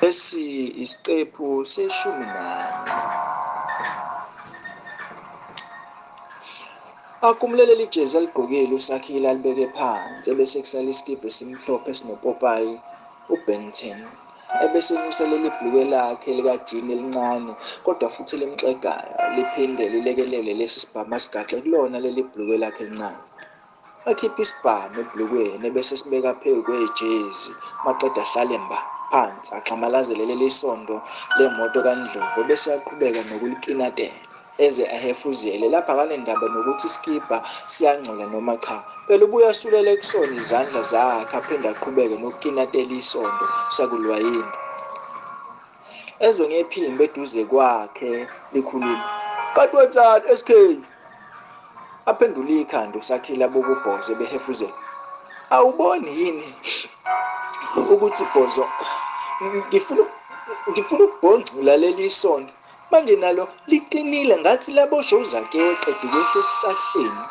Isiqephu seshumi nane. Akumulele ijezi aligqokile uSakhile alibeke phansi ebese kusala isikibha esimhlophe esinopopayi uBen 10. Ebese enyusa leli bhulukwe lakhe likajini elincane kodwa futhi elimxegayo liphinde lilekelele lesi sibhamu asigaxe kulona leli bhulukwe lakhe elincane. Akhipha isibhamu ebhulukweni ebese sibeka phezu kwejezi maqeda ahlale mba phansi axhamalazele leli sondo lemoto kaNdlovu bese aqhubeka nokulikinatela eze ahefuzele lapha kanendaba nokuthi isikibha siyangcola noma cha. Phela ubuye asulele kusona izandla zakhe aphinde aqhubeke nokukinatela isondo sakulwayini. Ezwe ngephimbo eduze kwakhe likhuluma, "Kanti wenzani SK?" Aphendula ikhanda uSakhile abuka uBhozo behefuzela, "Awuboni yini ukuthi Bhozo ngifuna ukubhongcula leli sondo manje nalo liqinile ngathi laboshwe uZakewe eqeda ukwehla esihlahleni."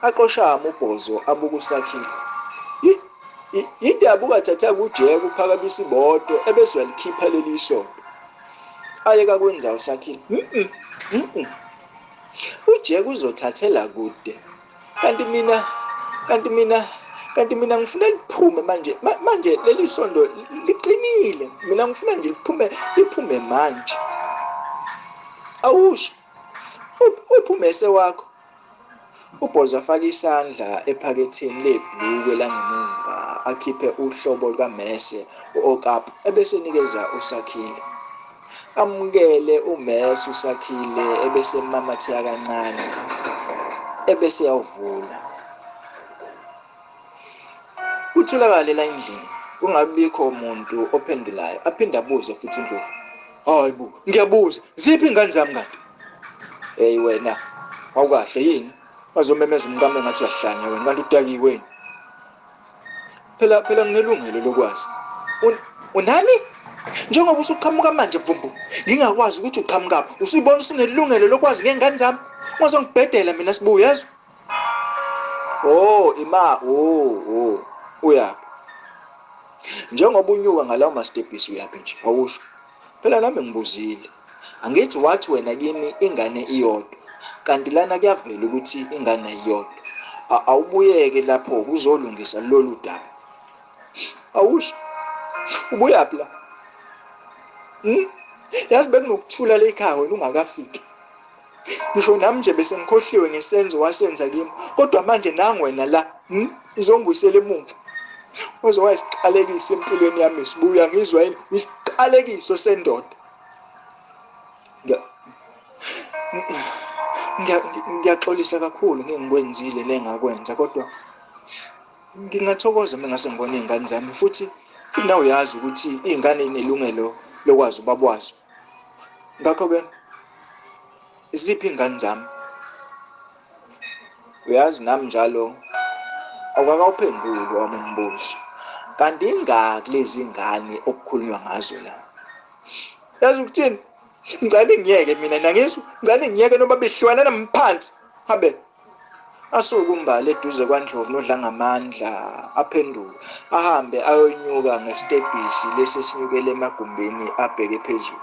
Aqoshama uBhozo abuka uSakhile, "Yindaba ungathatha kuJeke uphakamisa imoto ebese uyalikhipha leli sondo?" Ayeka kwenza uSakhile, "uJeke uzothathela kude kanti mina ngifuna liphume manje leli sondo liqinile, mina ngifuna nje liphume manje." "Awusho uphumese wakho." uBhozo afaka isandla ephaketheni lebhulukwe langemuva akhiphe uhlobo lukamese u-okapu ebese nikeza uSakhile. Amukele umese uSakhile ebese emamatheka kancane ebese yawuvula. Utholakale la endlini kungabikho umuntu ophendulayo aphinde abuze futhi uNdlovu, "Hayi bo, ngiyabuza, ziphi ingane zami kanti?" "Hey wena, awukahle yini? Wazomemeza umkami ngathi uyahlanya wena kanti udakiwe yini?" Phela nginelungelo lokwazi." Unani? Njengoba usuqhamuka manje vumbu, ngingakwazi ukuthi uqhamukaphi, usuyibona usunelungelo lokwazi ngengane zami? Ungazongibhedela mina sibuya yazwa." Uyaphi? Njengoba unyuka ngalawo mastebhisi uyaphi nje, awusho? Phela nami ngibuzile. Angithi wathi wena kimi ingane iyodwa, kanti lana kuyavela ukuthi ingane iyodwa. Awubuyeke lapho uzolungisa lolu daba. Awusho? Ubuyaphi la? Yazi bekunokuthula le ekhaya wena ungakafiki. Ngisho nami nje bese ngikhohliwe ngesenzo wasenza kimi, kodwa manje nangu wena la, izongibuyisela emuva. Wayesiqalekiso empilweni yami sibuya ngizwa yini, isiqalekiso sendoda. Ngiyaxolisa kakhulu ngengikwenzile nengakwenza, kodwa ngingathokoza uma ngase ngibone izingane zami futhi nawe uyazi ukuthi izingane zinelungelo lokwazi ubaba wazo. Ngakho-ke iziphi izingane zami? Uyazi nami njalo awukakawuphenduli wami umbuzo. Kanti ingaki lezi ngane okukhulunywa ngazo la? Yazi ukuthini? Ngicela ngiyeke mina nangizwa, ngicela ngiyeke noma behlwana nami phansi. Habe asuke umbali eduze kwaNdlovu nodlangamandla aphendula ahambe ayonyuka ngestebhisi lesi esinyukele emagumbini abheke phezulu.